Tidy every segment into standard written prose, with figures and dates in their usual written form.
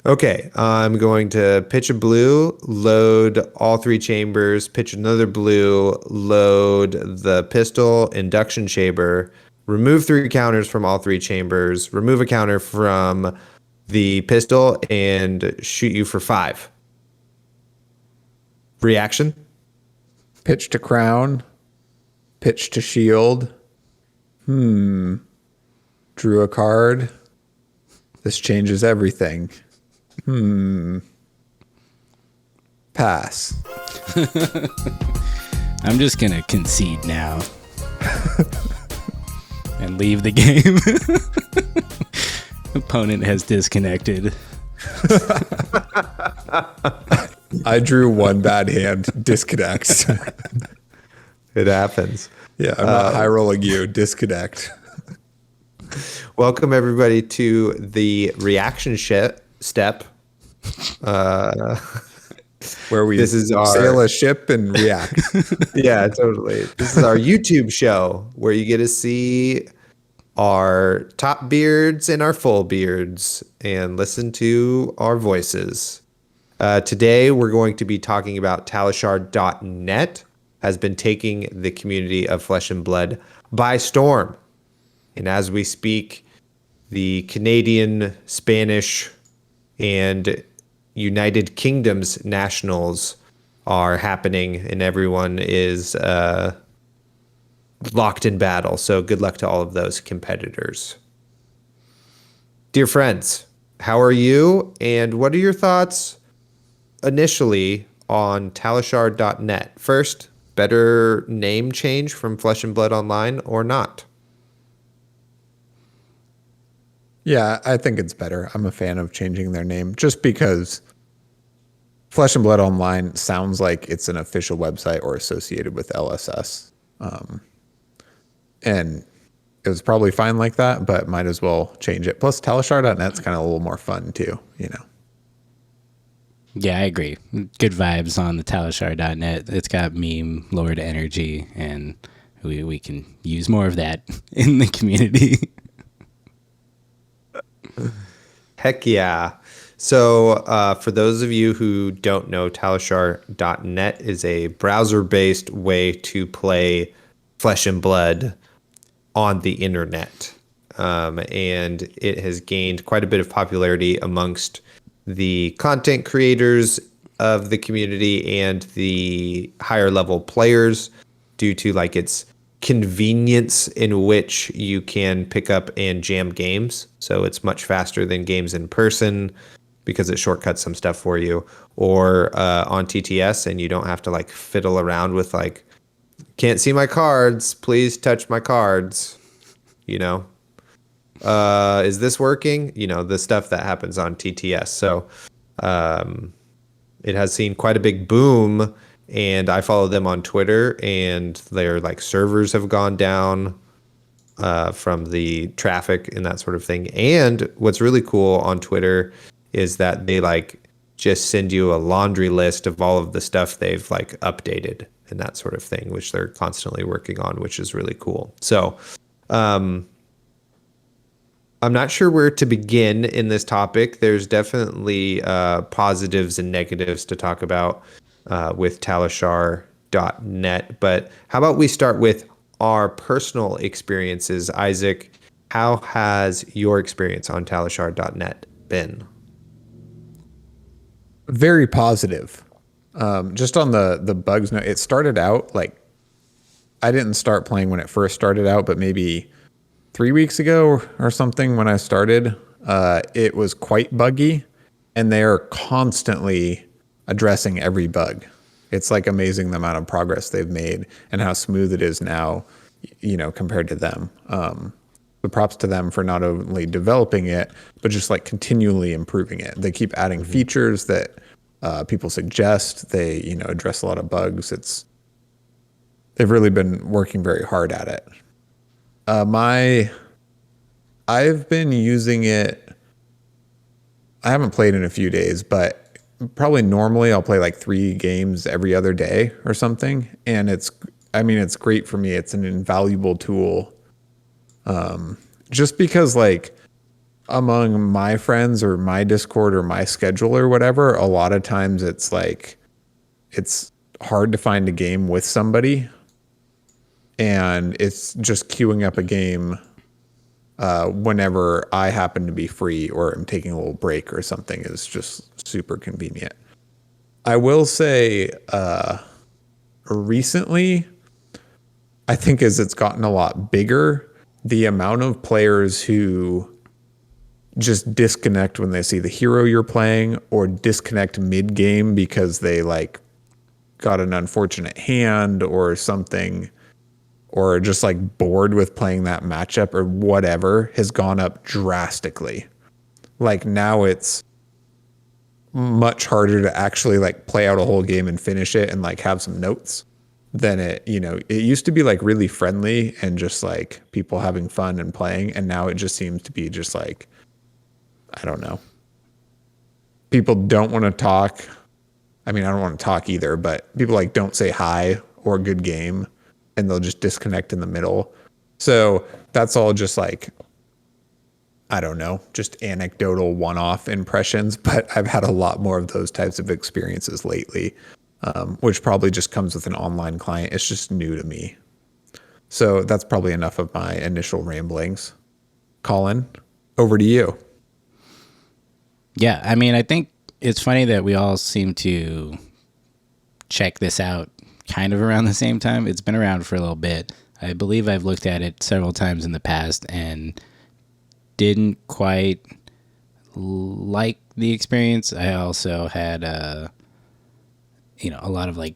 Okay, I'm going to pitch a blue, load all three chambers, pitch another blue, load the pistol, induction chamber, remove three counters from all three chambers, remove a counter from the pistol, and shoot you for 5. Reaction? Pitch to crown, pitch to shield. Drew a card. This changes everything. Pass. I'm just going to concede now and leave the game. Opponent has disconnected. I drew one bad hand. Disconnect. It happens. Yeah, I'm not high rolling you. Disconnect. Welcome everybody to the reaction step. Where we This is our- sail a ship and react. Yeah, totally. This is our YouTube show where you get to see our top beards and our full beards and listen to our voices. Today, we're going to be talking about Talishar.net has been taking the community of Flesh and Blood by storm. And as we speak, the Canadian, Spanish, and United Kingdom's nationals are happening, and everyone is locked in battle. So good luck to all of those competitors. Dear friends, how are you? And what are your thoughts initially on Talishar.net? First, better name change from Flesh and Blood Online or not? Yeah, I think it's better. I'm a fan of changing their name just because Flesh and Blood Online sounds like it's an official website or associated with LSS. And it was probably fine like that, but might as well change it. Plus, Talishar.net's kind of a little more fun too, you know. Yeah, I agree. Good vibes on the Talishar.net. It's got meme lord energy, and we can use more of that in the community. Heck yeah. So for those of you who don't know, Talishar.net is a browser-based way to play Flesh and Blood on the internet. And it has gained quite a bit of popularity amongst the content creators of the community and the higher level players due to like its convenience in which you can pick up and jam games. So it's much faster than games in person because it shortcuts some stuff for you, or on TTS, and you don't have to like fiddle around with like, can't see my cards, please touch my cards, you know. Is this working? You know, the stuff that happens on TTS. So it has seen quite a big boom, and I follow them on Twitter, and their like servers have gone down from the traffic and that sort of thing. And what's really cool on Twitter is that they like just send you a laundry list of all of the stuff they've like updated and that sort of thing, which they're constantly working on, which is really cool. So I'm not sure where to begin in this topic. There's definitely positives and negatives to talk about with Talishar.net. But how about we start with our personal experiences? Isaac, how has your experience on Talishar.net been? Very positive. Just on the bugs note, it started out like, I didn't start playing when it first started out, but maybe 3 weeks ago or something when I started, it was quite buggy, and they're constantly addressing every bug. It's like amazing the amount of progress they've made and how smooth it is now, you know, compared to them. But props to them for not only developing it, but just like continually improving it. They keep adding features that people suggest. They, you know, address a lot of bugs. They've really been working very hard at it. I've been using it. I haven't played in a few days, but probably normally I'll play like 3 games every other day or something. And it's great for me. It's an invaluable tool. Just because like among my friends or my Discord or my schedule or whatever, a lot of times it's like it's hard to find a game with somebody, and it's just queuing up a game whenever I happen to be free or am taking a little break or something is just super convenient. I will say recently, I think as it's gotten a lot bigger, the amount of players who just disconnect when they see the hero you're playing or disconnect mid-game because they like got an unfortunate hand or something, or just like bored with playing that matchup or whatever, has gone up drastically. Like now it's much harder to actually like play out a whole game and finish it and like have some notes than it used to be like really friendly and just like people having fun and playing. And now it just seems to be just like, I don't know. People don't want to talk. I mean, I don't want to talk either, but people like don't say hi or good game, and they'll just disconnect in the middle. So that's all just like, I don't know, just anecdotal one-off impressions, but I've had a lot more of those types of experiences lately, which probably just comes with an online client. It's just new to me. So that's probably enough of my initial ramblings. Colin, over to you. Yeah, I mean, I think it's funny that we all seem to check this out kind of around the same time. It's been around for a little bit. I believe I've looked at it several times in the past and didn't quite like the experience. I also had a lot of like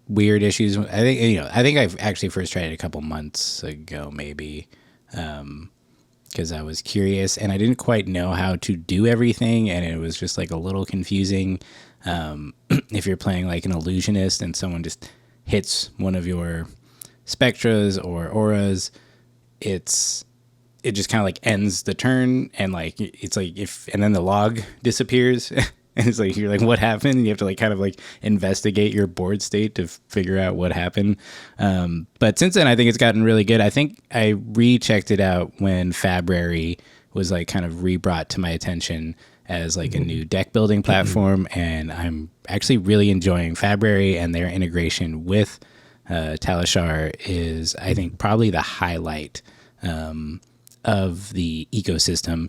weird issues. I think I've actually first tried it a couple months ago, maybe, because I was curious and I didn't quite know how to do everything, and it was just like a little confusing. If you're playing like an illusionist and someone just hits one of your spectras or auras, it just kind of like ends the turn, and like it's like and then the log disappears. And it's like, you're like, what happened? And you have to like kind of like investigate your board state to figure out what happened. But since then, I think it's gotten really good. I think I rechecked it out when Fabrary was like kind of re-brought to my attention as like a new deck building platform. And I'm actually really enjoying Fabrary, and their integration with Talishar is, I think, probably the highlight of the ecosystem,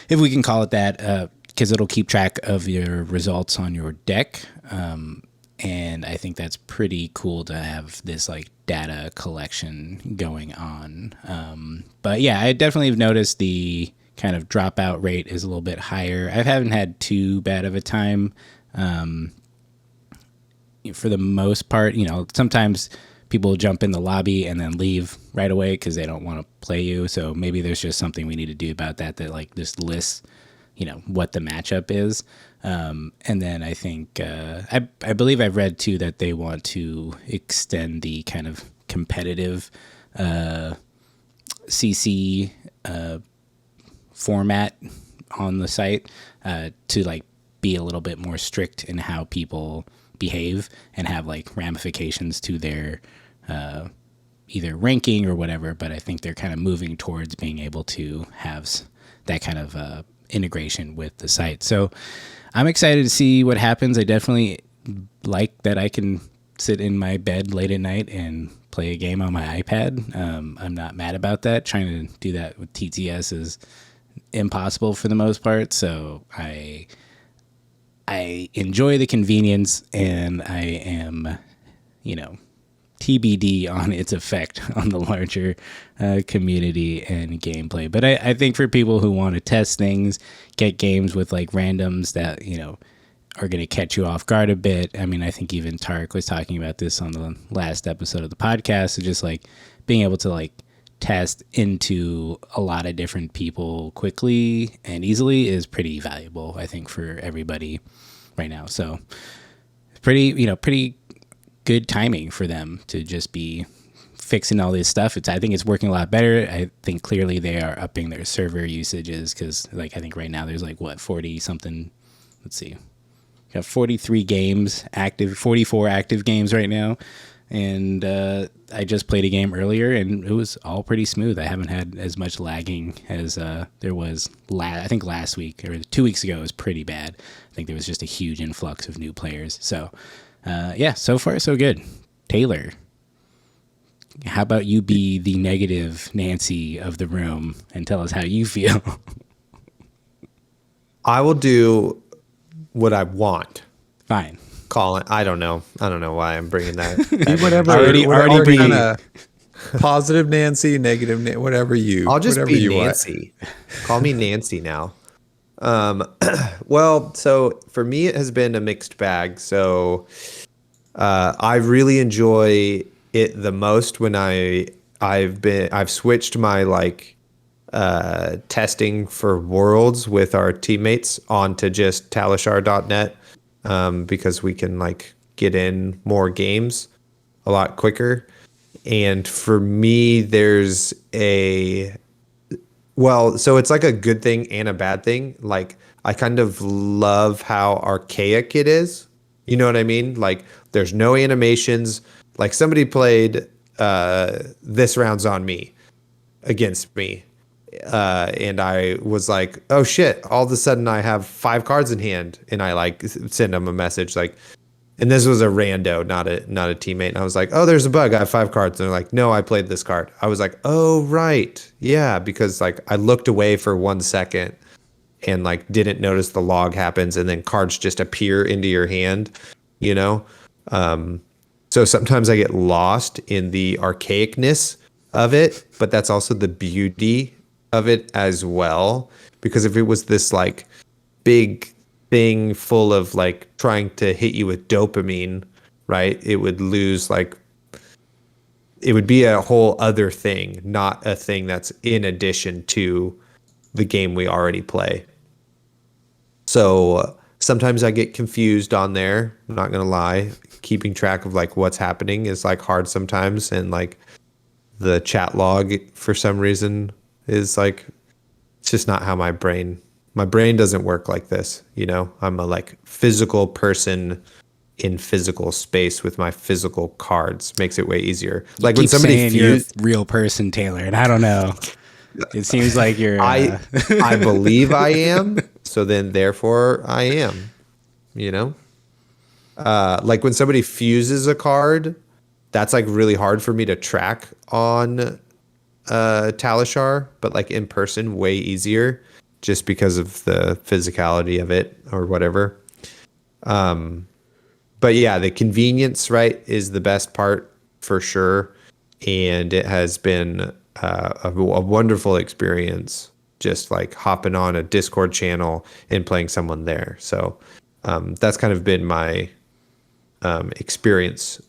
if we can call it that, because it'll keep track of your results on your deck. And I think that's pretty cool to have this like data collection going on. But yeah, I definitely have noticed the kind of dropout rate is a little bit higher. I haven't had too bad of a time. For the most part, sometimes people jump in the lobby and then leave right away because they don't want to play you. So maybe there's just something we need to do about that like just lists what the matchup is. And then I think, I believe I've read too that they want to extend the kind of competitive CC format on the site to like be a little bit more strict in how people behave and have like ramifications to their either ranking or whatever. But I think they're kind of moving towards being able to have that kind of integration with the site. So I'm excited to see what happens. I definitely like that I can sit in my bed late at night and play a game on my iPad. I'm not mad about that. Trying to do that with TTS is impossible for the most part. So I enjoy the convenience, and I am, TBD on its effect on the larger community and gameplay. But I think for people who want to test things, get games with like randoms that, are going to catch you off guard a bit. I mean, I think even Tarek was talking about this on the last episode of the podcast. So just like being able to like test into a lot of different people quickly and easily is pretty valuable, I think, for everybody right now. So pretty good timing for them to just be fixing all this stuff. I think it's working a lot better. I think clearly they are upping their server usages, because like I think right now there's like 40 something. Let's see, we got 43 games active, 44 active games right now, and I just played a game earlier, and it was all pretty smooth. I haven't had as much lagging as there was I think last week or 2 weeks ago. It was pretty bad. I think there was just a huge influx of new players. So yeah, so far so good. Taylor, how about you be the negative Nancy of the room and tell us how you feel? I will do what I want. Fine. Colin, I don't know why I'm bringing that. Be whatever. Already be- kinda positive Nancy, negative whatever you. I'll just whatever be you Nancy. Call me Nancy now. Well, so for me, it has been a mixed bag. So I really enjoy it the most when I've switched my like testing for worlds with our teammates onto just Talishar.net because we can like get in more games a lot quicker. And for me, there's so it's like a good thing and a bad thing. Like I kind of love how archaic it is. You know what I mean? Like there's no animations. Like somebody played This Round's on Me against me. And I was like, oh shit, all of a sudden I have 5 cards in hand, and I like send them a message like, and this was a rando, not a teammate. And I was like, oh, there's a bug. I have 5 cards. And they're like, no, I played this card. I was like, oh, right. Yeah. Because like I looked away for 1 second and like didn't notice the log happens, and then cards just appear into your hand, you know? So sometimes I get lost in the archaicness of it, but that's also the beauty of it as well. Because if it was this like big thing full of like trying to hit you with dopamine, right, it would lose like, it would be a whole other thing, not a thing that's in addition to the game we already play. So sometimes I get confused on there. I'm not gonna lie. Keeping track of like what's happening is like hard sometimes, and like the chat log for some reason is like, it's just not how my brain doesn't work like this. You know, I'm a like physical person in physical space with my physical cards. Makes it way easier. Like when somebody you're a real person, Taylor, and I don't know. It seems like you're. I believe I am. So then, therefore, I am. You know, like when somebody fuses a card, that's like really hard for me to track on Talishar, but like in person, way easier, just because of the physicality of it or whatever. But yeah, the convenience, right, is the best part for sure, and it has been a wonderful experience just like hopping on a Discord channel and playing someone there. So that's kind of been my experience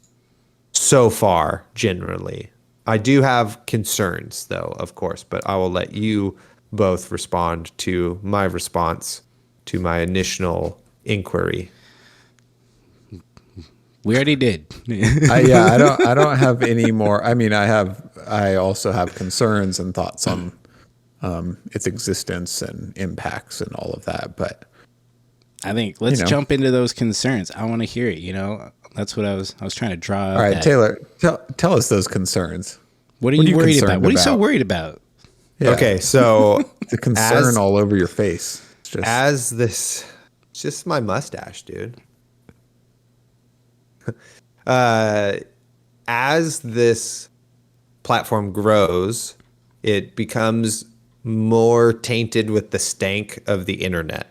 so far generally. I do have concerns though, of course, but I will let you both respond to my response to my initial inquiry. We already did. I don't have any more. I mean, I also have concerns and thoughts on its existence and impacts and all of that. But I think let's jump into those concerns. I want to hear it. You know, that's what I was trying to draw out. All right, Taylor, tell us those concerns. What are you worried about? What are you so worried about? Yeah. Okay, so the concern all over your face. It's just my mustache, dude. As this platform grows, it becomes more tainted with the stank of the internet,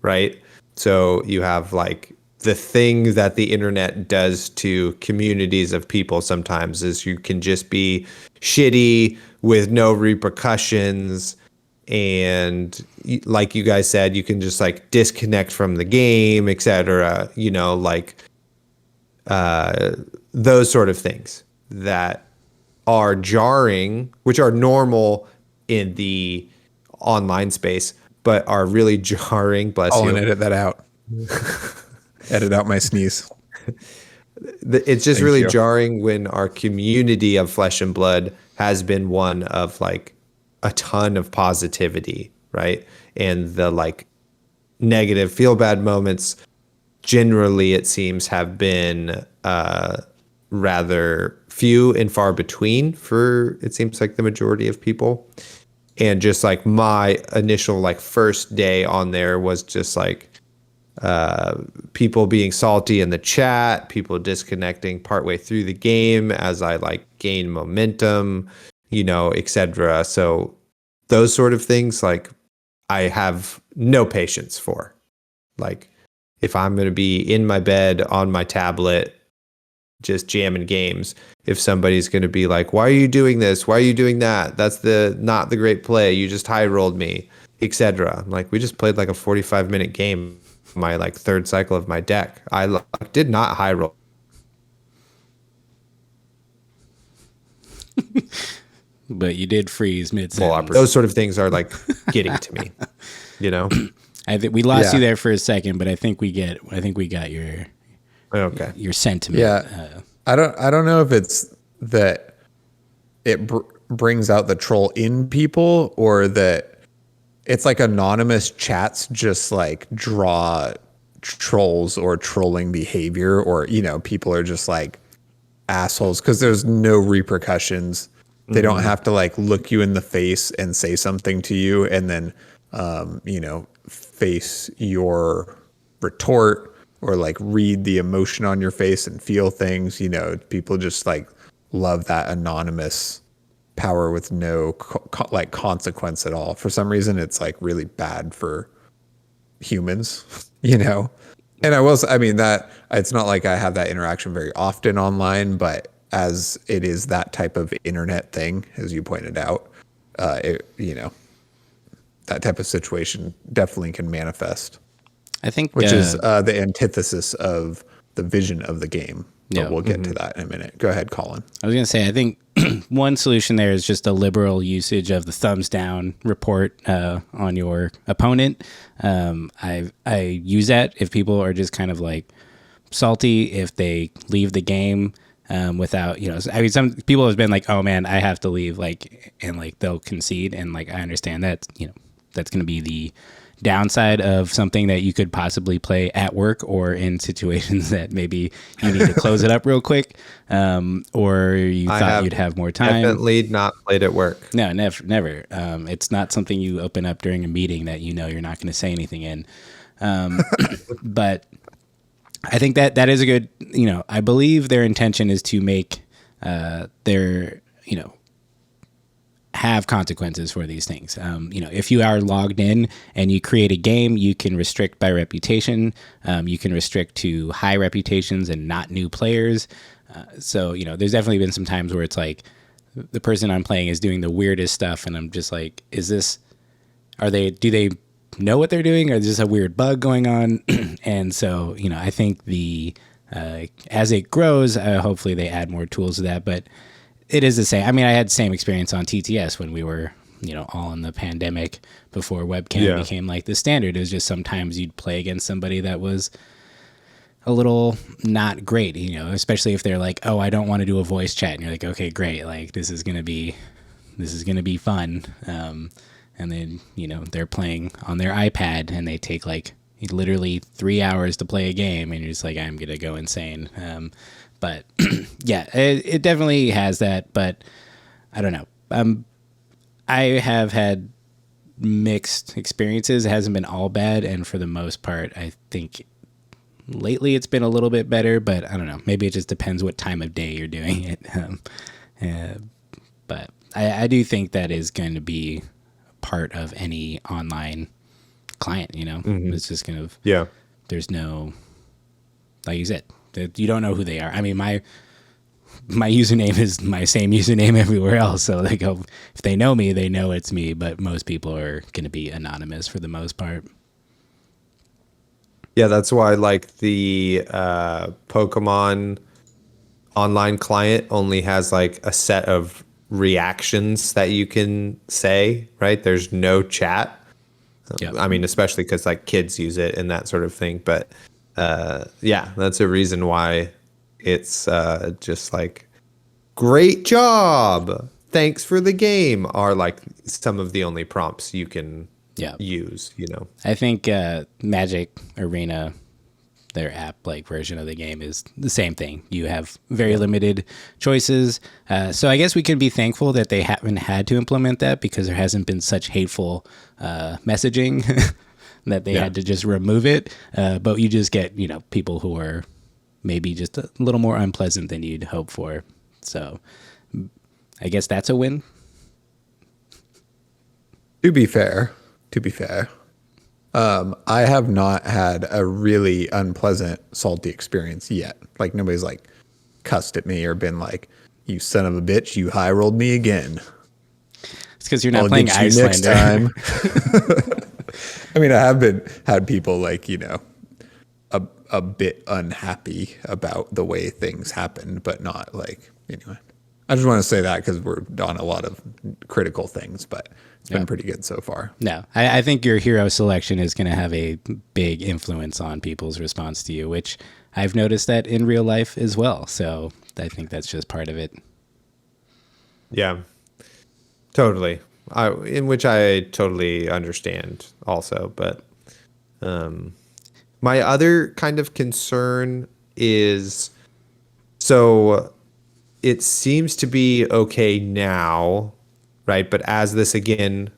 right? So you have like the thing that the internet does to communities of people sometimes is you can just be shitty with no repercussions. And like you guys said, you can just like disconnect from the game, etc. You know, like those sort of things that are jarring, which are normal in the online space, but are really jarring. Bless you. I'll edit that out. Edit out my sneeze. It's just really jarring when our community of Flesh and Blood has been one of like a ton of positivity, right? And the like negative feel bad moments generally, it seems, have been rather few and far between for, it seems like, the majority of people. And just like my initial like first day on there was just like people being salty in the chat, people disconnecting partway through the game as I like gain momentum, etc. So those sort of things, like, I have no patience for. Like, if I'm going to be in my bed on my tablet just jamming games, if somebody's going to be like, why are you doing this? Why are you doing that? That's not the great play. You just high rolled me, etc. I'm like, we just played like a 45-minute game, my like third cycle of my deck. I did not high roll. But you did freeze mid-sentence. Those sort of things are like getting to me, I think we lost you there for a second, but I think we got your Okay. your sentiment. Yeah. I don't know if it's that it brings out the troll in people, or that it's like anonymous chats just like draw trolls or trolling behavior, or people are just like assholes because there's no repercussions. They don't have to like look you in the face and say something to you and then face your retort, or like read the emotion on your face and feel things. People just like love that anonymous power with no like consequence at all. For some reason, it's like really bad for humans, And that it's not like I have that interaction very often online, but as it is that type of internet thing, as you pointed out, that type of situation definitely can manifest. I think, which is the antithesis of the vision of the game. But Yeah. we'll get to that in a minute. Go ahead, Colin. I was going to say, I think one solution there is just a liberal usage of the thumbs down report on your opponent. I use that if people are just kind of like salty, if they leave the game without, some people have been like, oh man, I have to leave, like, and like they'll concede. And like, I understand that, that's going to be the downside of something that you could possibly play at work or in situations that maybe you need to close it up real quick, or you thought you'd have more time. Definitely not played at work. No, never. It's not something you open up during a meeting that you're not going to say anything in. But I think that is a good, I believe their intention is to make their, have consequences for these things. If you are logged in and you create a game, you can restrict by reputation. You can restrict to high reputations and not new players. So, there's definitely been some times where it's like the person I'm playing is doing the weirdest stuff. And I'm just like, do they know what they're doing, or is this a weird bug going on? And so, I think as it grows, hopefully they add more tools to that, but it is the same. I mean, I had the same experience on TTS when we were, all in the pandemic before webcam became like the standard. It was just sometimes you'd play against somebody that was a little not great, especially if they're like, oh, I don't want to do a voice chat. And you're like, okay, great. Like, this is going to be fun. And then, they're playing on their iPad and they take like literally 3 hours to play a game. And you're just like, I'm going to go insane. But yeah, it definitely has that, but I don't know. I have had mixed experiences. It hasn't been all bad. And for the most part, I think lately it's been a little bit better, but I don't know. Maybe it just depends what time of day you're doing it. But I do think that is going to be part of any online client, It's just kind of, there's no, like you said, you don't know who they are. I mean, my username is my same username everywhere else. So like, if they know me, they know it's me. But most people are going to be anonymous for the most part. Yeah, that's why like the Pokemon online client only has like a set of reactions that you can say, right? There's no chat. Yep. I mean, especially because like kids use it and that sort of thing. But that's a reason why it's just like, great job, thanks for the game, are like some of the only prompts you can use. I think Magic Arena, their app like version of the game is the same thing. You have very limited choices. So I guess we can be thankful that they haven't had to implement that, because there hasn't been such hateful messaging that they had to just remove it. But you just get, people who are maybe just a little more unpleasant than you'd hope for. So I guess that's a win. To be fair, I have not had a really unpleasant, salty experience yet. Like, nobody's like cussed at me or been like, "You son of a bitch, you high rolled me again." It's because you're not I'll playing get you next Icelander. time. I mean, I have had people like, a bit unhappy about the way things happened, but not like, anyway. I just want to say that because we're on a lot of critical things, but it's been pretty good so far. No, I think your hero selection is going to have a big influence on people's response to you, which I've noticed that in real life as well. So I think that's just part of it. Yeah, totally. In which I totally understand also. But my other kind of concern is, so it seems to be okay now, right? But as this again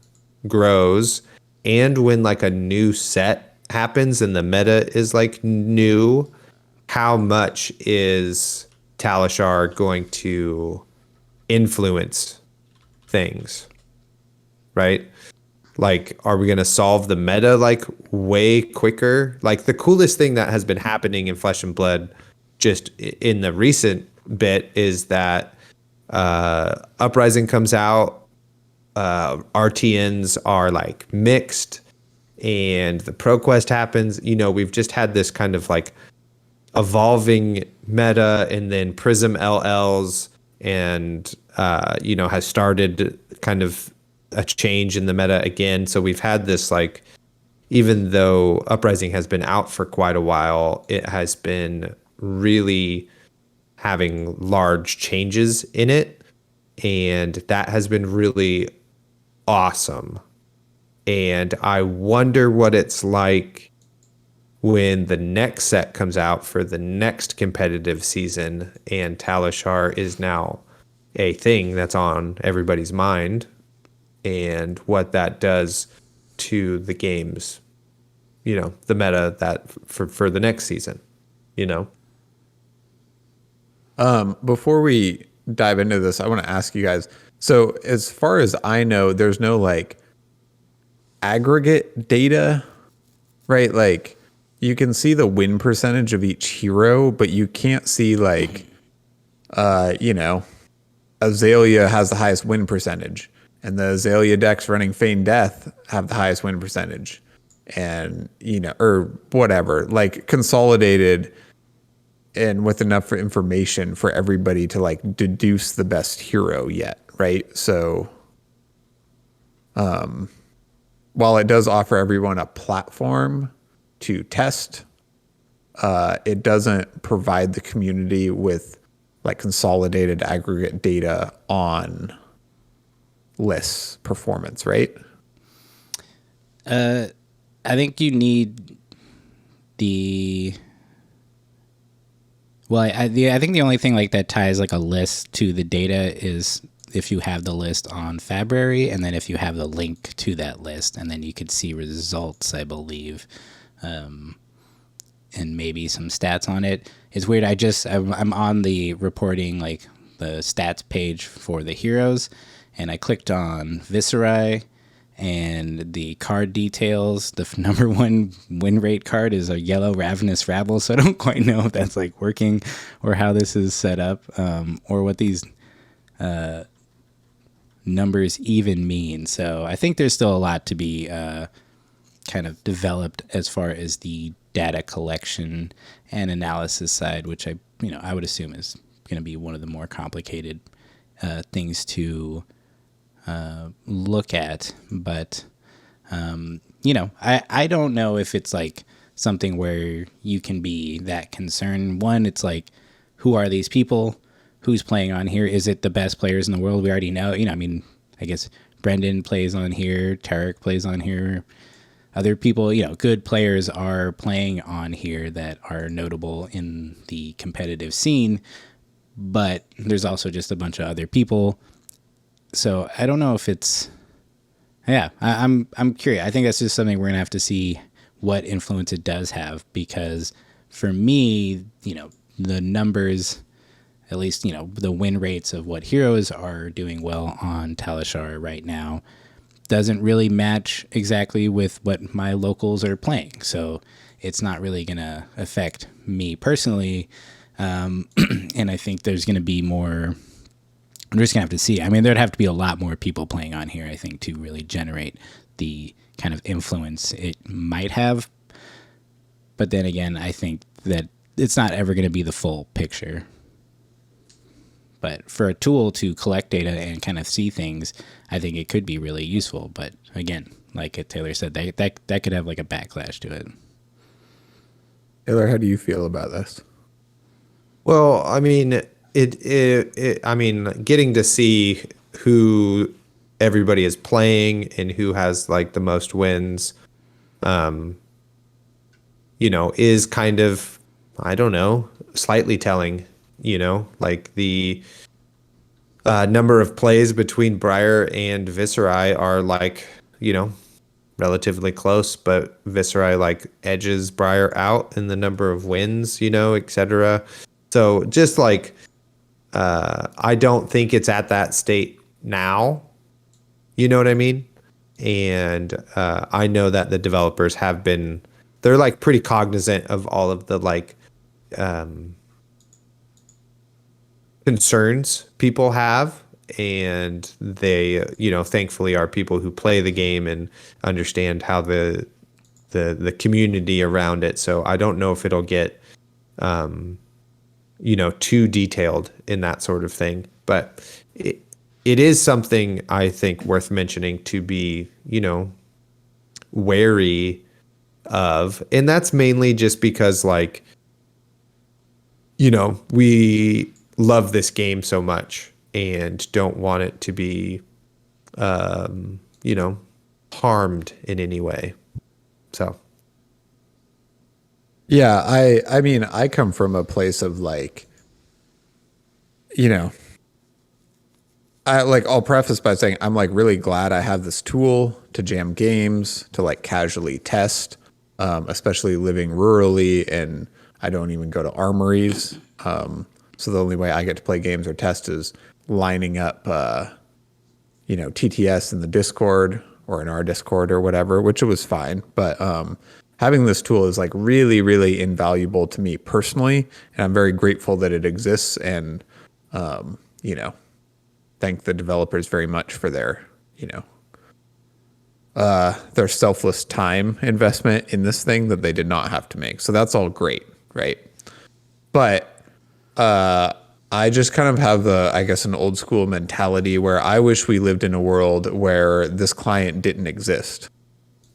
grows, and when like a new set happens and the meta is like new, how much is Talishar going to influence things, right? Like, are we going to solve the meta like way quicker? Like, the coolest thing that has been happening in Flesh and Blood just in the recent bit is that Uprising comes out, RTNs are like mixed, and the ProQuest happens. We've just had this kind of like evolving meta, and then Prism LLs and has started kind of a change in the meta again. So we've had this, like, even though Uprising has been out for quite a while, it has been really having large changes in it, and that has been really awesome. And I wonder what it's like when the next set comes out for the next competitive season and Talishar is now a thing that's on everybody's mind, and what that does to the games, the meta that for the next season, Before we dive into this, I want to ask you guys. So as far as I know, there's no like aggregate data, right? Like, you can see the win percentage of each hero, but you can't see like, Azalea has the highest win percentage, and the Azalea decks running Feign Death have the highest win percentage, and or whatever, like consolidated and with enough information for everybody to like deduce the best hero yet, right? So while it does offer everyone a platform to test, it doesn't provide the community with like consolidated aggregate data on lists performance, right? I think you need the... Well, I think the only thing like that ties like a list to the data is if you have the list on Fabrary, and then if you have the link to that list, and then you could see results, I believe, and maybe some stats on it. It's weird. I'm on the reporting, like the stats page for the heroes, and I clicked on Viscerai, and the card details, the number one win rate card is a yellow Ravenous Rabble, so I don't quite know if that's like working or how this is set up, or what these numbers even mean. So I think there's still a lot to be kind of developed as far as the data collection and analysis side, which I would assume is going to be one of the more complicated things to look at. But I don't know if it's like something where you can be that concerned. One, it's like, who are these people? Who's playing on here? Is it the best players in the world? We already know. I guess Brendan plays on here. Tarek plays on here. other people, good players are playing on here that are notable in the competitive scene, but there's also just a bunch of other people. So I don't know if it's, yeah, I'm curious. I think that's just something we're gonna have to see what influence it does have, because for me, the numbers, at least, the win rates of what heroes are doing well on Talishar right now doesn't really match exactly with what my locals are playing. So it's not really going to affect me personally. And I think there's going to be more, I'm just going to have to see. I mean, there'd have to be a lot more people playing on here, I think, to really generate the kind of influence it might have. But then again, I think that it's not ever going to be the full picture. But for a tool to collect data and kind of see things, I think it could be really useful. But again, like Taylor said, that could have like a backlash to it. Taylor, how do you feel about this? Well, I mean, I mean, getting to see who everybody is playing and who has like the most wins, is kind of, I don't know, slightly telling. Like the number of plays between Briar and Viserai are like, relatively close, but Viserai like edges Briar out in the number of wins, etc. So just like, I don't think it's at that state now. You know what I mean? And I know that the developers they're like pretty cognizant of all of the like, concerns people have, and they thankfully are people who play the game and understand how the community around it. So I don't know if it'll get too detailed in that sort of thing, but it is something I think worth mentioning to be wary of. And that's mainly just because like we love this game so much and don't want it to be, harmed in any way. So. Yeah, I mean, I come from a place of like, I'll preface by saying I'm like really glad I have this tool to jam games, to like casually test, especially living rurally, and I don't even go to armories. So the only way I get to play games or test is lining up, TTS in the Discord or in our Discord or whatever, which it was fine. But having this tool is like really, really invaluable to me personally, and I'm very grateful that it exists. And thank the developers very much for their selfless time investment in this thing that they did not have to make. So that's all great, right? But I just kind of have an old school mentality where I wish we lived in a world where this client didn't exist.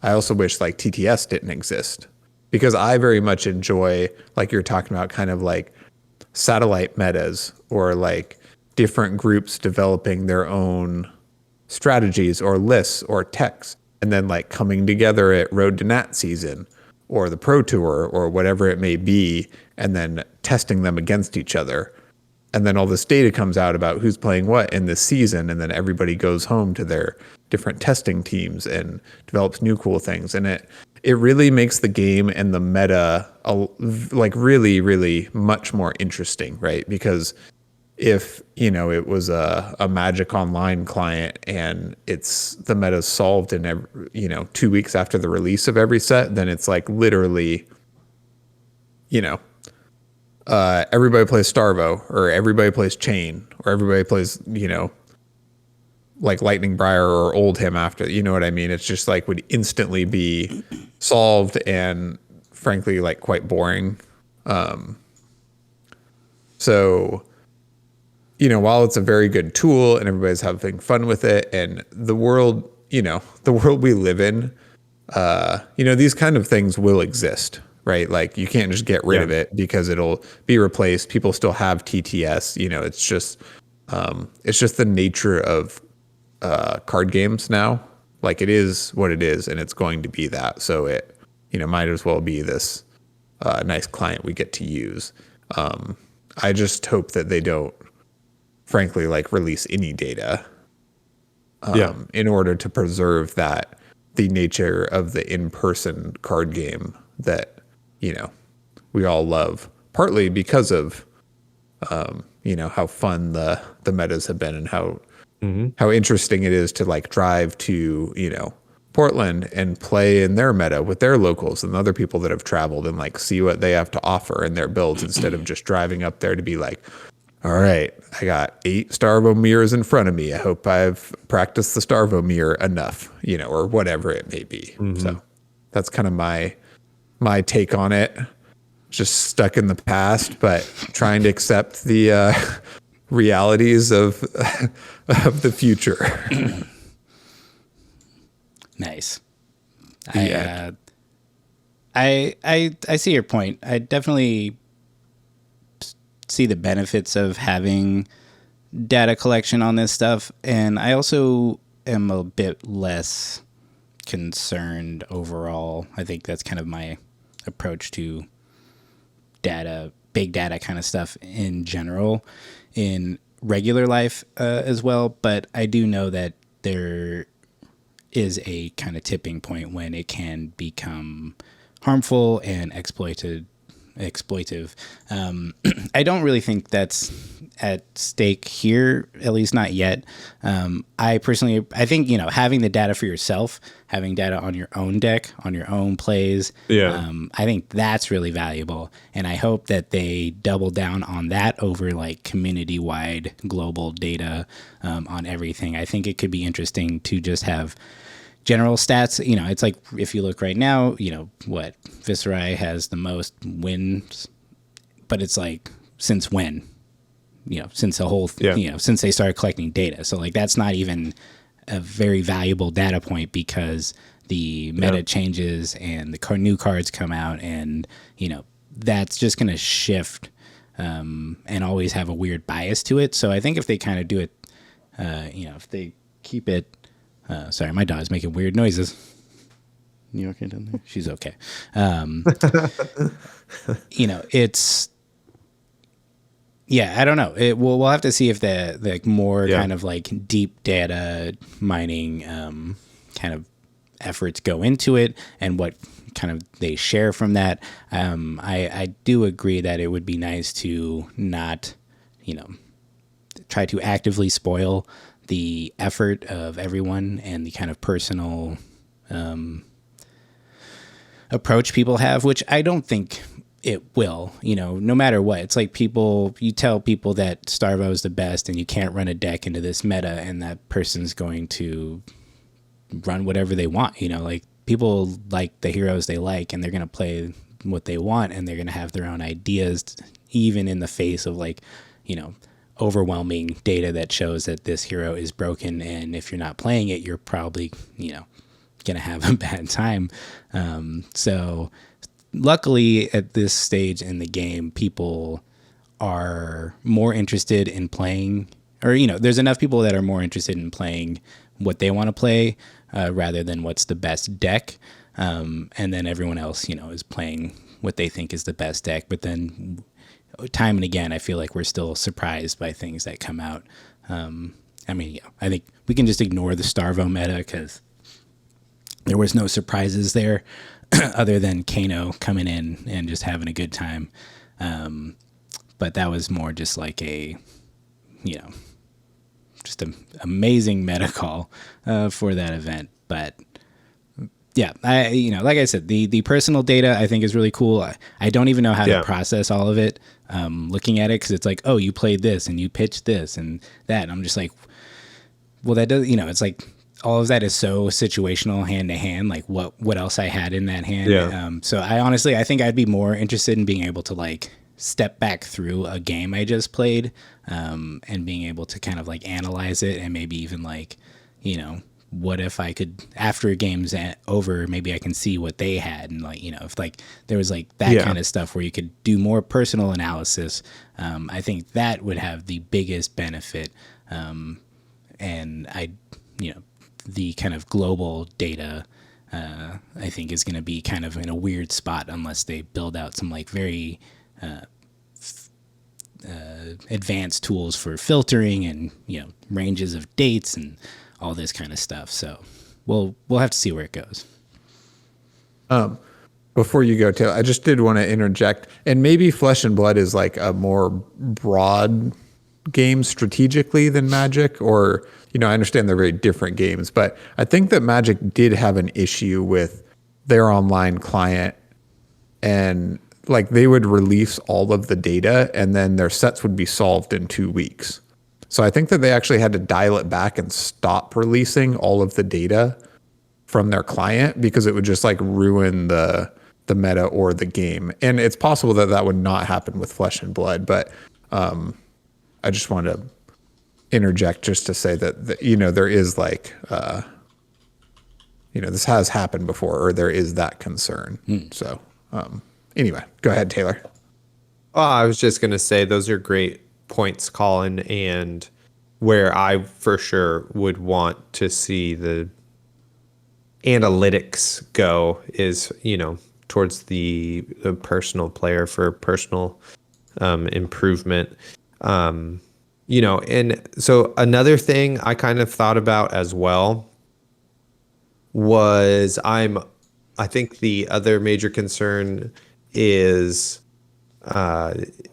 I also wish like TTS didn't exist, because I very much enjoy, like you're talking about, kind of like satellite metas or like different groups developing their own strategies or lists or techs, and then like coming together at Road to Nat season or the Pro Tour or whatever it may be, and then testing them against each other. And then all this data comes out about who's playing what in this season, and then everybody goes home to their different testing teams and develops new cool things. And it really makes the game and the meta like really, really much more interesting, right? Because if it was a Magic Online client and the meta's solved in 2 weeks after the release of every set, then it's like literally everybody plays Starvo, or everybody plays Chain, or everybody plays like Lightning Briar or Oldhim after. You know what I mean? It's just like would instantly be solved, and frankly like quite boring. So while it's a very good tool and everybody's having fun with it, and the world we live in, these kind of things will exist, right? Like you can't just get rid of it because it'll be replaced. People still have TTS, it's just the nature of card games now. Like, it is what it is, and it's going to be that. So it, might as well be this nice client we get to use. I just hope that they don't, frankly, like, release any data in order to preserve the nature of the in-person card game that, we all love, partly because of, how fun the metas have been, and how interesting it is to, like, drive to, Portland and play in their meta with their locals and other people that have traveled, and, like, see what they have to offer in their builds instead of just driving up there to be like, all right, I got 8 Starvo mirrors in front of me. I hope I've practiced the Starvo mirror enough, or whatever it may be. So that's kind of my take on it. Just stuck in the past, but trying to accept the realities of the future. Nice. Yeah. I see your point. I definitely see the benefits of having data collection on this stuff, and I also am a bit less concerned overall. I think that's kind of my approach to data, big data kind of stuff in general, in regular life as well. But I do know that there is a kind of tipping point when it can become harmful and exploitive. I don't really think that's at stake here, at least not yet. I think, having the data for yourself, having data on your own deck, on your own plays, I think that's really valuable. And I hope that they double down on that over, like, community-wide global data on everything. I think it could be interesting to just have general stats. It's like, if you look right now, what Viserai has the most wins, but it's like, since when? Since the whole, since they started collecting data. So, like, that's not even a very valuable data point, because the meta changes and the new cards come out, and that's just going to shift and always have a weird bias to it. So I think if they kind of do it, if they keep it. Sorry, my dog's making weird noises. You okay down there? She's okay. It's, I don't know. We'll have to see if the more kind of, like, deep data mining kind of efforts go into it, and what kind of they share from that. I do agree that it would be nice to not, try to actively spoil the effort of everyone and the kind of personal approach people have, which I don't think it will, no matter what. It's like, you tell people that Starvo is the best and you can't run a deck into this meta, and that person's going to run whatever they want. Like, people like the heroes they like, and they're going to play what they want, and they're going to have their own ideas, even in the face of, like, overwhelming data that shows that this hero is broken, and if you're not playing it, you're probably gonna have a bad time. So luckily, at this stage in the game, people are more interested in playing, or there's enough people that are more interested in playing what they want to play rather than what's the best deck, and then everyone else is playing what they think is the best deck. But then time and again, I feel like we're still surprised by things that come out. I think we can just ignore the Starvo meta, because there was no surprises there other than Kano coming in and just having a good time. But that was more just like a, just an amazing meta call for that event. But yeah, like I said, the personal data I think is really cool. I don't even know how to process all of it. Looking at it, because it's like, oh, you played this and you pitched this and that, and I'm just like, well, that does, it's like, all of that is so situational, hand to hand, like what else I had in that hand. So I think I'd be more interested in being able to, like, step back through a game I just played, and being able to kind of, like, analyze it, and maybe even, like, what if I could, after a game's over, maybe I can see what they had, and, like, if, like, there was, like, that kind of stuff where you could do more personal analysis. I think that would have the biggest benefit. And I, the kind of global data, I think is going to be kind of in a weird spot unless they build out some like very advanced tools for filtering and ranges of dates and all this kind of stuff. So we'll have to see where it goes. Before you go, Taylor, I just did want to interject, and maybe Flesh and Blood is like a more broad game strategically than Magic, or I understand they're very different games, but I think that Magic did have an issue with their online client, and like they would release all of the data and then their sets would be solved in 2 weeks. So I think that they actually had to dial it back and stop releasing all of the data from their client because it would just like ruin the meta or the game. And it's possible that that would not happen with Flesh and Blood, but I just want to interject just to say that there is like this has happened before, or there is that concern. So anyway, go ahead, Taylor. Oh, I was just going to say those are great points, Colin, and where I for sure would want to see the analytics go is, towards the personal player for personal improvement. And so another thing I kind of thought about as well was I think the other major concern is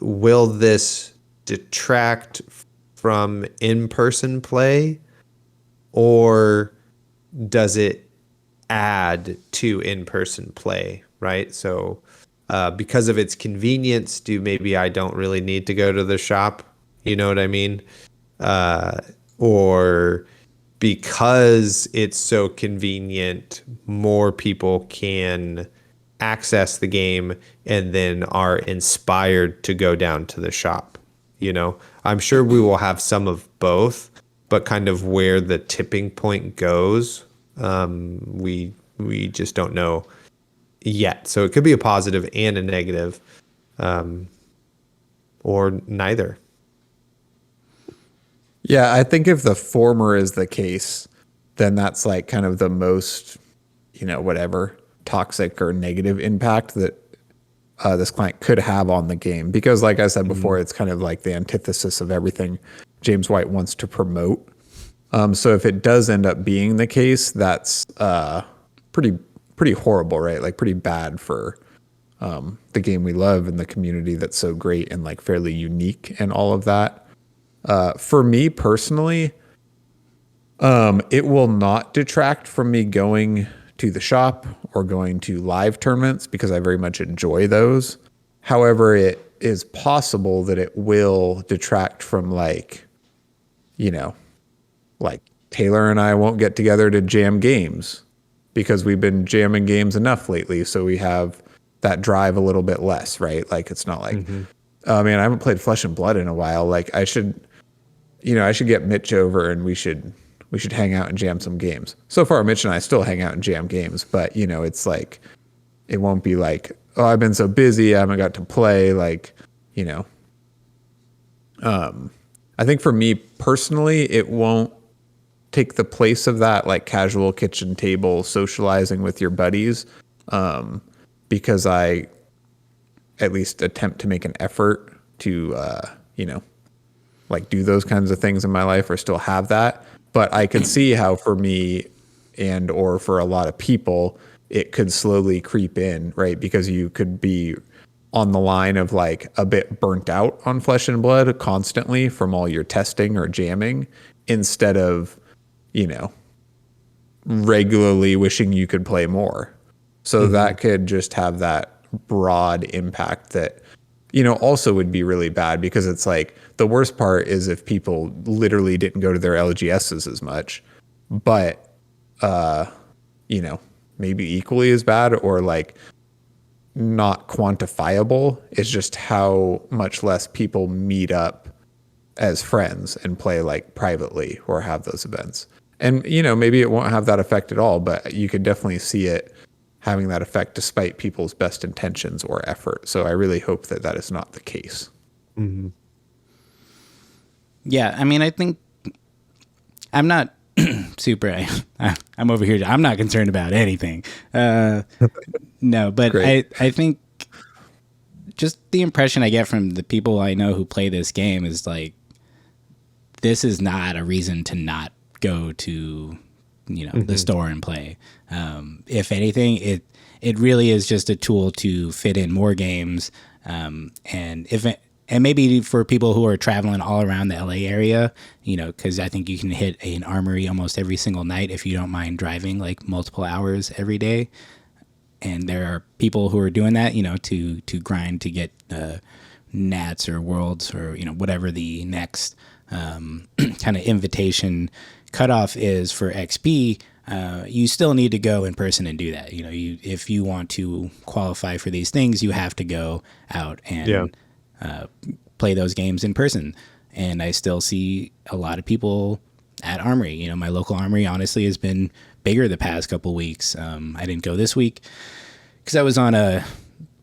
will this detract from in-person play, or does it add to in-person play, right? So because of its convenience, maybe I don't really need to go to the shop, you know what I mean? Or because it's so convenient, more people can access the game and then are inspired to go down to the shop. I'm sure we will have some of both, but kind of where the tipping point goes, we just don't know yet. So it could be a positive and a negative, or neither. Yeah, I think if the former is the case, then that's like kind of the most, whatever toxic or negative impact that this client could have on the game. Because like I said before, it's kind of like the antithesis of everything James White wants to promote. So if it does end up being the case, that's pretty horrible, right? Like pretty bad for the game we love and the community that's so great and like fairly unique and all of that. For me personally, it will not detract from me going to the shop or going to live tournaments because I very much enjoy those. However, it is possible that it will detract from like Taylor and I won't get together to jam games because we've been jamming games enough lately. So we have that drive a little bit less, right? Like it's not like, oh man, I haven't played Flesh and Blood in a while. Like I should get Mitch over and we should hang out and jam some games. So far, Mitch and I still hang out and jam games, but it's like, it won't be like, oh, I've been so busy, I haven't got to play. Like, I think for me personally, it won't take the place of that, like casual kitchen table socializing with your buddies. Because I at least attempt to make an effort to, like do those kinds of things in my life or still have that. But I could see how for me and or for a lot of people, it could slowly creep in, right? Because you could be on the line of like a bit burnt out on Flesh and Blood constantly from all your testing or jamming instead of, regularly wishing you could play more. So that could just have that broad impact that, also would be really bad because it's like the worst part is if people literally didn't go to their LGSs as much, but, maybe equally as bad or like not quantifiable is just how much less people meet up as friends and play like privately or have those events. And, maybe it won't have that effect at all, but you could definitely see it having that effect despite people's best intentions or effort. So I really hope that that is not the case. Yeah, I mean, I think I'm not super. I'm over here. I'm not concerned about anything. No, but Great. I think just the impression I get from the people I know who play this game is like, this is not a reason to not go to, the store and play. If anything, it really is just a tool to fit in more games. And maybe for people who are traveling all around the LA area, because I think you can hit an armory almost every single night if you don't mind driving like multiple hours every day. And there are people who are doing that, to grind to get Nats or Worlds or whatever the next kind of invitation cutoff is for XP. You still need to go in person and do that. If you want to qualify for these things, you have to go out and play those games in person. And I still see a lot of people at Armory. My local Armory honestly has been bigger the past couple weeks. I didn't go this week because I was on a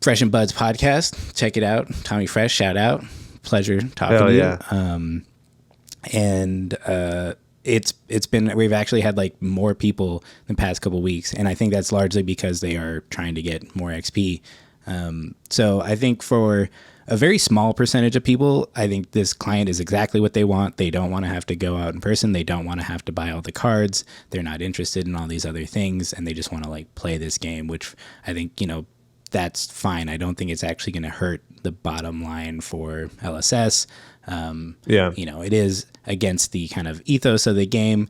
Fresh and Buds podcast. Check it out. Tommy Fresh, shout out. Pleasure talking to you. And it's been, we've actually had like more people the past couple weeks, and I think that's largely because they are trying to get more XP. So I think for a very small percentage of people, I think this client is exactly what they want. They don't want to have to go out in person. They don't want to have to buy all the cards. They're not interested in all these other things, and they just want to like play this game, which I think, that's fine. I don't think it's actually going to hurt the bottom line for LSS. It is against the kind of ethos of the game,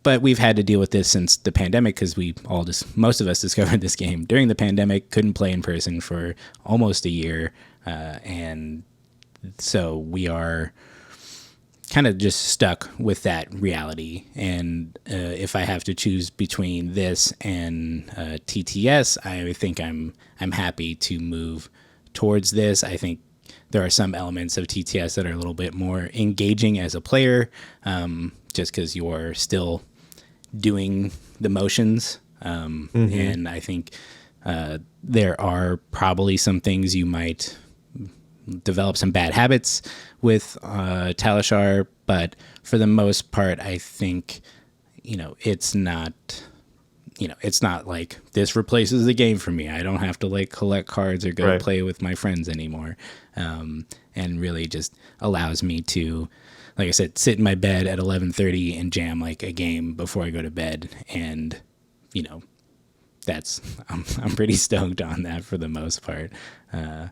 but we've had to deal with this since the pandemic because most of us discovered this game during the pandemic, couldn't play in person for almost a year. And so we are kind of just stuck with that reality. And if I have to choose between this and TTS, I think I'm happy to move towards this. I think there are some elements of TTS that are a little bit more engaging as a player, just because you're still doing the motions. And I think there are probably some things you might develop some bad habits with Talishar, but for the most part, I think, it's not like this replaces the game for me. I don't have to like collect cards or go play with my friends anymore. And really just allows me to, like I said, sit in my bed at 11:30 and jam like a game before I go to bed. And, I'm pretty stoked on that for the most part. And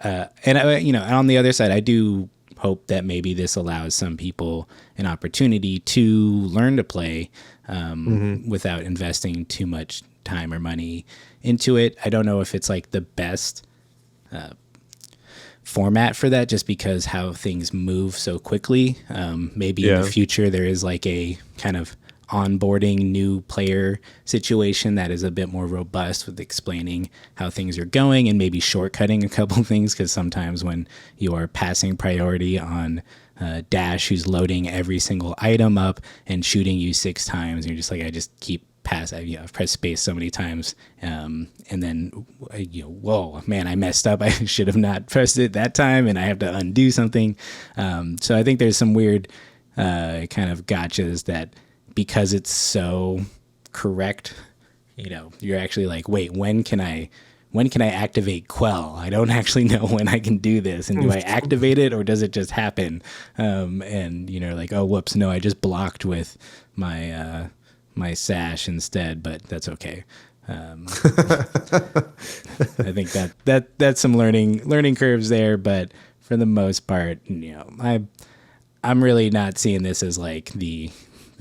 on the other side, I do hope that maybe this allows some people an opportunity to learn to play without investing too much time or money into it. I don't know if it's like the best format for that, just because how things move so quickly. Maybe in the future there is like a kind of onboarding new player situation that is a bit more robust with explaining how things are going and maybe shortcutting a couple things, because sometimes when you are passing priority on Dash, who's loading every single item up and shooting you 6 times, and you're just like, I just keep I've pressed space so many times, and then whoa man, I messed up. I should have not pressed it that time, and I have to undo something. So I think there's some weird kind of gotchas that, because it's so correct, you're actually like, wait, when can I activate Quell? I don't actually know when I can do this. And do I activate it or does it just happen? And like, oh, whoops, no, I just blocked with my my sash instead, but that's okay. I think that's some learning curves there, but for the most part, I'm really not seeing this as like the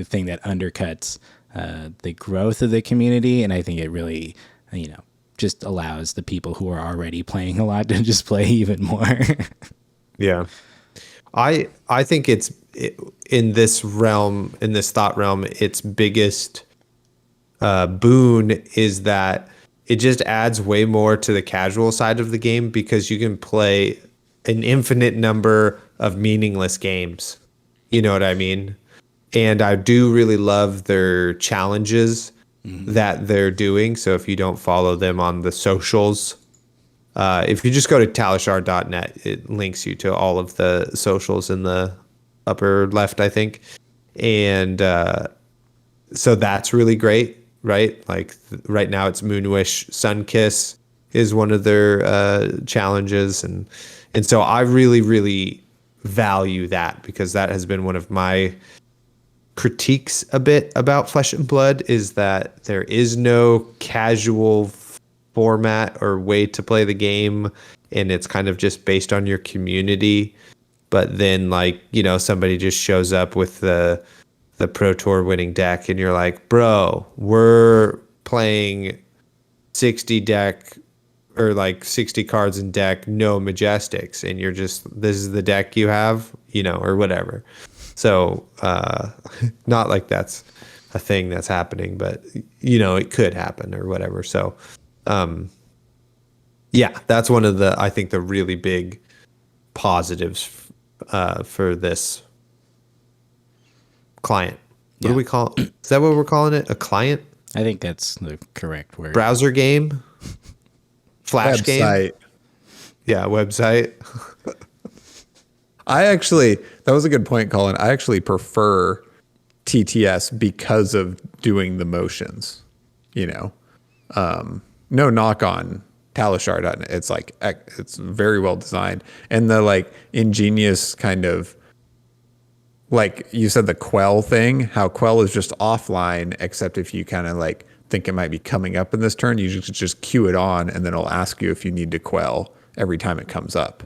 thing that undercuts the growth of the community. And I think it really, just allows the people who are already playing a lot to just play even more. Yeah. I think in this thought realm, its biggest boon is that it just adds way more to the casual side of the game, because you can play an infinite number of meaningless games. You know what I mean? And I do really love their challenges that they're doing. So if you don't follow them on the socials, if you just go to talishar.net, it links you to all of the socials in the upper left, I think. And so that's really great, right? Like right now it's Moonwish. Sunkiss is one of their challenges, and so I really, really value that, because that has been one of my critiques a bit about Flesh and Blood, is that there is no casual format or way to play the game, and it's kind of just based on your community. But then, like, you know, somebody just shows up with the Pro Tour winning deck, and you're like, bro, we're playing 60 deck, or like 60 cards in deck, no Majestics, and you're just, this is the deck you have, you know, or whatever. So not like that's a thing that's happening, but you know, it could happen or whatever. So yeah, that's one of the, I think, the really big positives for this client. What do we call it? Is that what we're calling it? A client? I think that's the correct word. Browser game? Flash game? Website. Yeah, website. That was a good point, Colin. I actually prefer TTS because of doing the motions, you know. No knock on Talishar. It's like, it's very well designed. And the like ingenious kind of, like you said, the Quell thing, how Quell is just offline, except if you kind of like think it might be coming up in this turn, you just queue it on, and then it'll ask you if you need to Quell every time it comes up.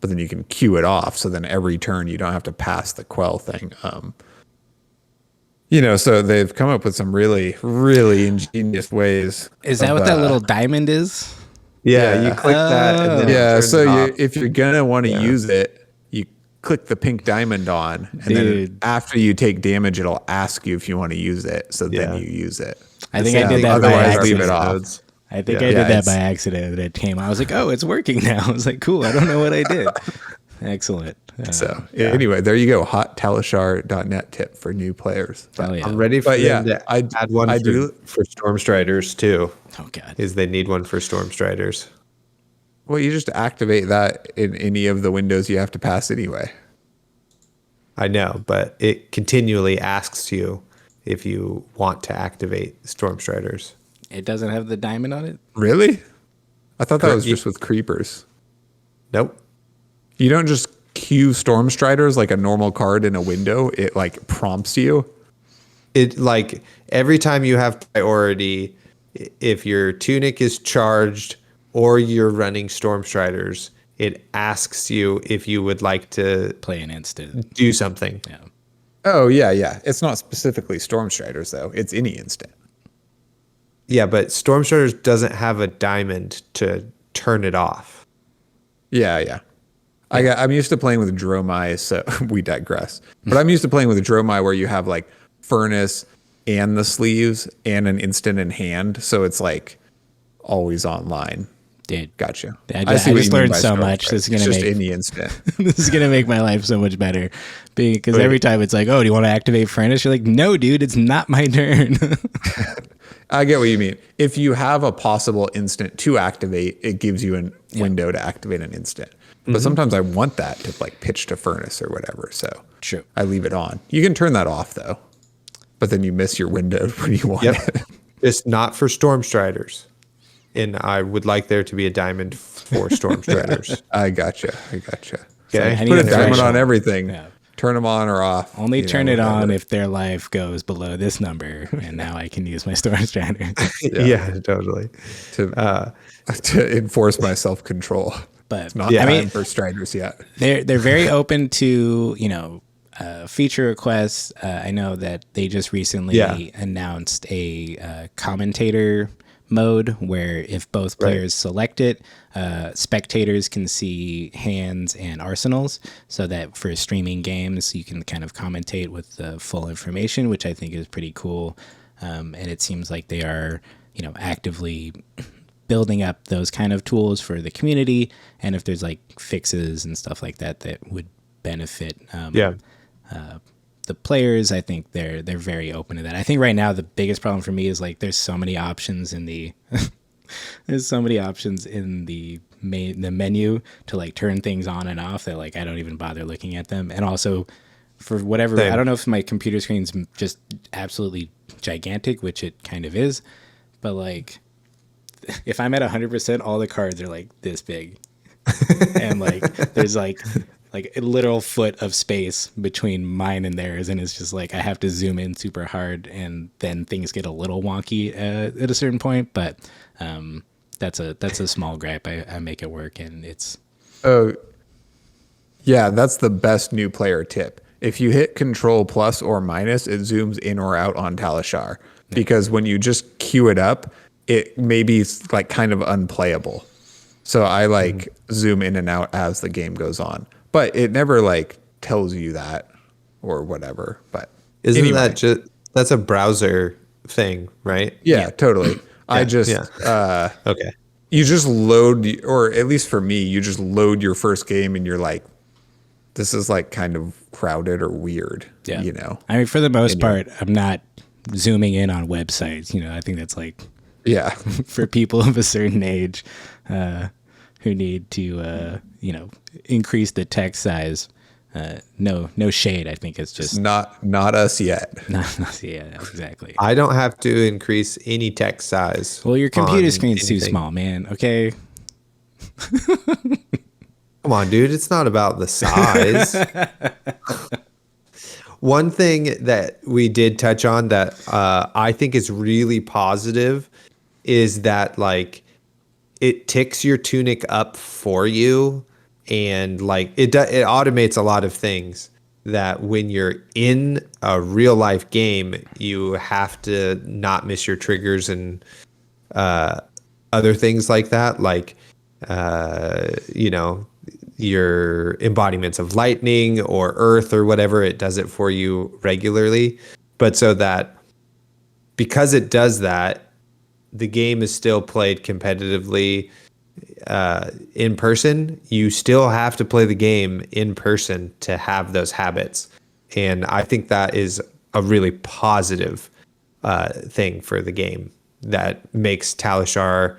But then you can queue it off, so then every turn you don't have to pass the Quell thing. You know, so they've come up with some really, really ingenious ways. Is that what that little diamond is? Yeah, you click that, and then it Yeah, turns so off. if you're gonna want to use it, you click the pink diamond on, and then after you take damage, it'll ask you if you want to use it. So then you use it. I think I did that by Otherwise, leave accident. it off. I think Yeah. I did that it's- by accident. It came. I was like, oh, it's working now. I was like, cool. I don't know what I did. Excellent. So anyway, there you go. Hot Talishar.net tip for new players. Hell yeah. I'm ready for But them yeah, to add one for Storm Striders too. Oh god. Is they need one for Storm Striders. Well, you just activate that in any of the windows you have to pass anyway. I know, but it continually asks you if you want to activate Storm Striders. It doesn't have the diamond on it? Really? I thought that was Correct. just with creepers. Nope. You don't just queue Storm Striders like a normal card in a window. It like prompts you. It, like, every time you have priority, if your tunic is charged or you're running Storm Striders, it asks you if you would like to Play an instant. do something. Yeah. Oh, yeah. It's not specifically Storm Striders, though. It's any instant. Yeah, but Storm Striders doesn't have a diamond to turn it off. Yeah. I'm used to playing with Dromai, so we digress. But I'm used to playing with Dromai where you have like Furnace and the sleeves and an instant in hand. So it's like always online. Dude. Gotcha. I see what just you mean learned by so Storm much. Striders. This is gonna It's just make any instant. this is gonna make my life so much better. Because every time it's like, oh, do you want to activate Furnace? You're like, no, dude, it's not my turn. I get what you mean. If you have a possible instant to activate, it gives you a window to activate an instant. But sometimes I want that to like pitch to Furnace or whatever. So True. I leave it on. You can turn that off though. But then you miss your window when you want it. It's not for Storm Striders. And I would like there to be a diamond for Storm Striders. I gotcha. Okay. I need Put a a diamond threshold. on everything. Yeah. Turn them on or off. Only you turn know, it on whatever. if their life goes below this number, and now I can use my Storm Strider. Yeah, totally. to enforce my self control. But It's not Yeah. time I mean, for Striders yet. they're very open to feature requests. I know that they just recently Yeah. announced a commentator mode where if both players select it, spectators can see hands and arsenals, so that for streaming games you can kind of commentate with the full information, which I think is pretty cool. And it seems like they are actively building up those kind of tools for the community, and if there's like fixes and stuff like that that would benefit the players, I think they're very open to that. I think right now the biggest problem for me is like there's so many options in the the menu to like turn things on and off that like I don't even bother looking at them. And also for whatever. Same. I don't know if my computer screen's just absolutely gigantic, which it kind of is, but like if I'm at 100%, all the cards are like this big, and like there's like a literal foot of space between mine and theirs, and it's just like I have to zoom in super hard, and then things get a little wonky at a certain point. But that's a small gripe. I make it work, and it's Oh, yeah, that's the best new player tip. If you hit Control plus or minus, it zooms in or out on Talishar. Because when you just queue it up, it maybe is like kind of unplayable. So I like zoom in and out as the game goes on. But it never like tells you that or whatever. But Isn't anyway, that just that's a browser thing, right? yeah, totally. I just Okay. you just load, or at least for me, you just load your first game and you're like, this is like kind of crowded or weird. yeah. You know? I mean, for the most part, I'm not zooming in on websites. You know, I think that's like Yeah. for people of a certain age who need to, you know, increase the text size. No shade. I think it's just Not us yet. yeah, exactly. I don't have to increase any text size. Well, your computer on screen's too anything. small, man. Okay. Come on, dude. It's not about the size. One thing that we did touch on that I think is really positive is that like it ticks your tunic up for you, and like it automates a lot of things that when you're in a real life game, you have to not miss your triggers and other things like that, like you know, your embodiments of lightning or earth or whatever. It does it for you regularly, but so that because it does that, the game is still played competitively in person. You still have to play the game in person to have those habits, and I think that is a really positive thing for the game that makes Talishar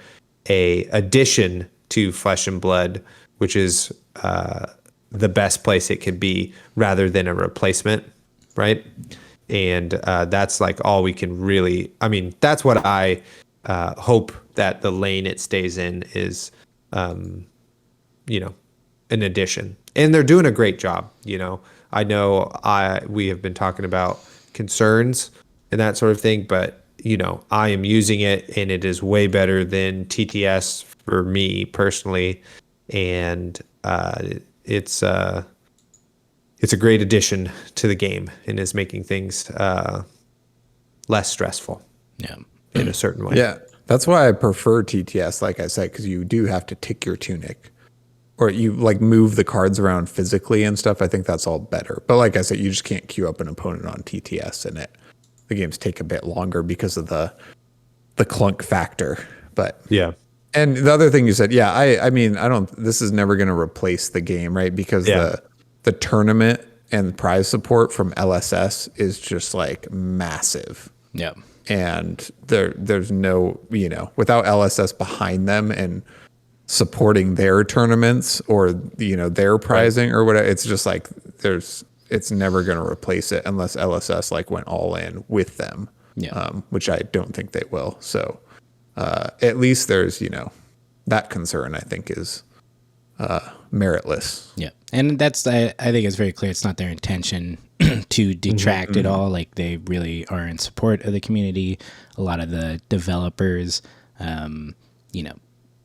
a addition to Flesh and Blood, which is the best place it could be rather than a replacement, right? And that's like all we can really, I mean, that's what I hope that the lane it stays in is, you know, an addition. And they're doing a great job, you know. I know we have been talking about concerns and that sort of thing, but, you know, I am using it and it is way better than TTS for me personally. And it's a great addition to the game and is making things less stressful. Yeah. In a certain way. Yeah. That's why I prefer TTS, like I said, because you do have to tick your tunic, or you like move the cards around physically and stuff. I think that's all better. But like I said, you just can't queue up an opponent on TTS, and the games take a bit longer because of the clunk factor. But Yeah. and the other thing you said, yeah, I mean, this is never going to replace the game, right? Because the tournament and prize support from LSS is just like massive. Yeah. And there's no, you know, without LSS behind them and supporting their tournaments or, you know, their prizing or whatever, it's just like it's never going to replace it unless LSS like went all in with them, which I don't think they will. So at least there's, you know, that concern I think is meritless. Yeah. And that's, I think it's very clear it's not their intention to detract at all. Like they really are in support of the community. A lot of the developers, you know,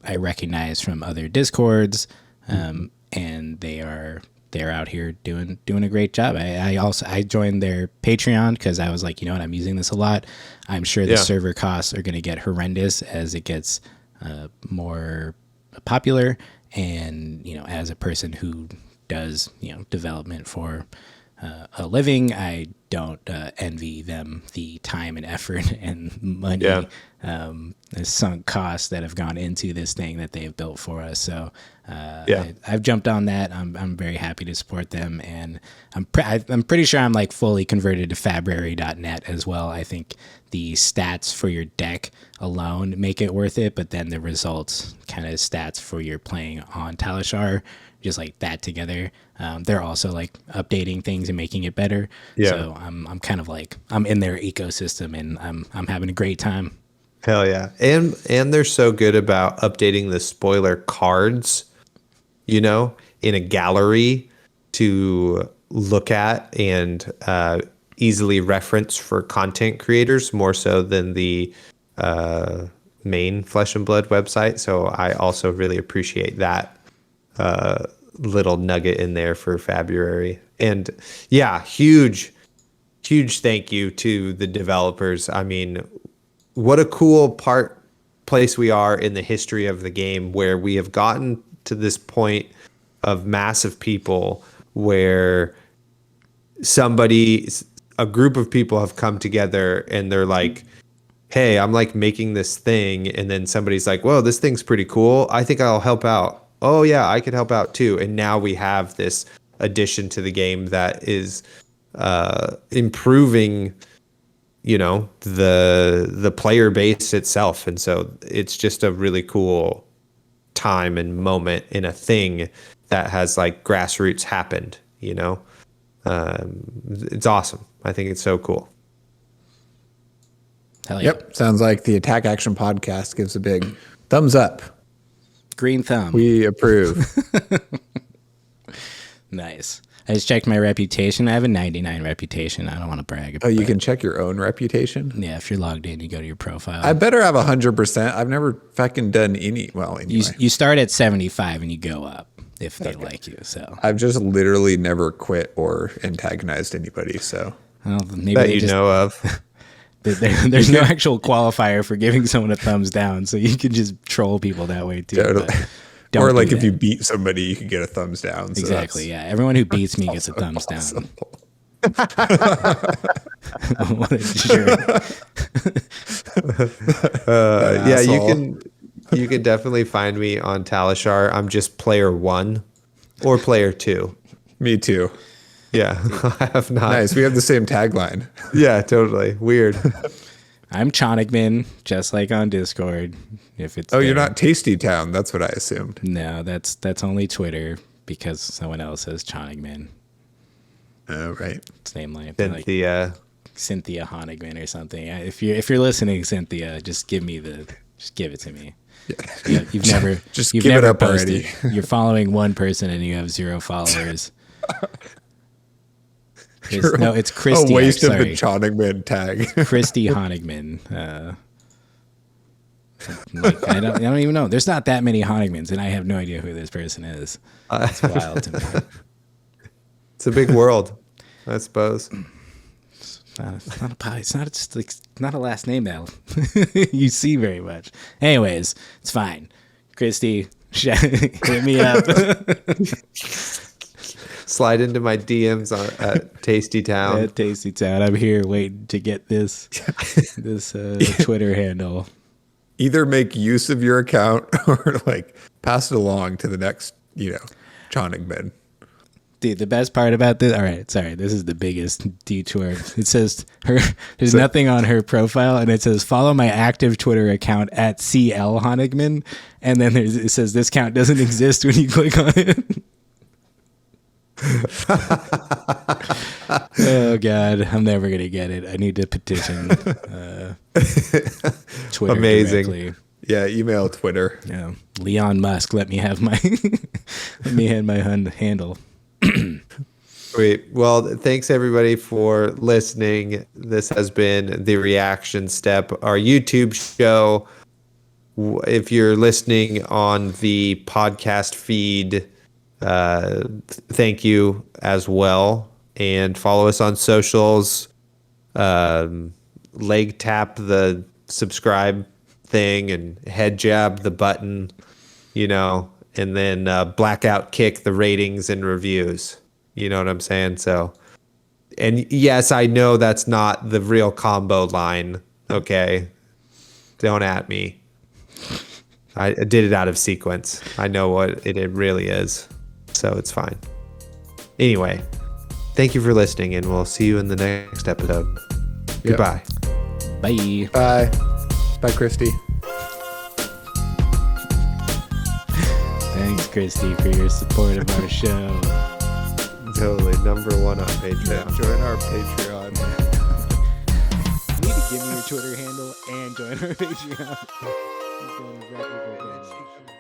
I recognize from other Discords, and they're out here doing a great job. I joined their Patreon because I was like, you know what, I'm using this a lot. I'm sure the server costs are going to get horrendous as it gets more popular. And, you know, as a person who does, you know, development for a living, I don't envy them the time and effort and money, the sunk costs that have gone into this thing that they've built for us. So I've jumped on that. I'm very happy to support them, and I'm pretty sure I'm like fully converted to Fabrary.net as well. I think the stats for your deck alone make it worth it, but then the results kind of stats for your playing on Talishar just like that together. They're also like updating things and making it better. Yeah. So I'm kind of like I'm in their ecosystem and I'm having a great time. Hell yeah. And they're so good about updating the spoiler cards, you know, in a gallery to look at and easily reference for content creators more so than the main Flesh and Blood website. So I also really appreciate that little nugget in there for February. And yeah, huge thank you to the developers. I mean, what a cool place we are in the history of the game where we have gotten to this point of massive people where a group of people have come together and they're like, hey, I'm like making this thing. And then somebody's like, whoa, this thing's pretty cool. I think I'll help out. Oh yeah, I could help out too. And now we have this addition to the game that is improving, you know, the player base itself. And so it's just a really cool time and moment in a thing that has like grassroots happened, you know. It's awesome. I think it's so cool. Hell yeah. Yep. Sounds like the Attack Action Podcast gives a big thumbs up. Green thumb. We approve. Nice. I just checked my reputation. I have a 99 reputation. I don't want to brag about Oh, you it. can check your own reputation? Yeah, if you're logged in, you go to your profile. I better have 100%. I've never fucking done any. Well, anyway. You start at 75 and you go up if they like you. So I've just literally never quit or antagonized anybody. So well, maybe That they you just, know of. there's no actual qualifier for giving someone a thumbs down, so you can just troll people that way too. Totally. but don't Or do like if that. you beat somebody, you can get a thumbs down. So Exactly. Yeah. Everyone who beats me gets a thumbs down. What a jerk. Yeah, asshole. you can definitely find me on Talishar. I'm just player 1 or player 2. Me too. Yeah, I have not. Nice. We have the same tagline. Yeah, totally. Weird. I'm Chonigman, just like on Discord. If it's Oh, you're there. not Tasty Town. That's what I assumed. No, that's only Twitter because someone else says Chonigman. Oh, right. It's named like Cynthia. Cynthia Honigman or something. If you're listening, Cynthia, just give it to me. Yeah, you've never Just you've give it never up posted. already. You're following one person and you have 0 followers. No, it's A Christy. waste of sorry. the Chonigman tag. Christy Honigman. Like, I don't even know. There's not that many Honigmans, and I have no idea who this person is. It's wild to me. It's a big world, I suppose. It's not a last name that you see very much. Anyways, it's fine. Christy, hit me up. Slide into my DMs at Tasty Town. At Tasty Town. I'm here waiting to get this Twitter handle. Either make use of your account or like pass it along to the next, Chonigman. Dude, the best part about this, all right, sorry, this is the biggest detour. It says there's nothing on her profile, and it says follow my active Twitter account at CL Honigman, and then it says this account doesn't exist when you click on it. Oh God, I'm never gonna get it. I need to petition Twitter. Amazing. Directly. Yeah, email Twitter. Yeah, Leon Musk, let me have my handle. Sweet. Well, thanks everybody for listening. This has been the Reaction Step, our YouTube show. If you're listening on the podcast feed, thank you as well. And follow us on socials. Leg tap the subscribe thing and head jab the button, and then blackout kick the ratings and reviews. You know what I'm saying? So, and yes, I know that's not the real combo line. Okay. Don't at me. I did it out of sequence. I know what it really is. So it's fine. Anyway, thank you for listening, and we'll see you in the next episode. Goodbye. Bye. Bye. Bye, Christy. Thanks. Christy, for your support of our show. Totally. #1 on Patreon. Join our Patreon. You need to give me your Twitter handle and join our Patreon. He's doing a record break.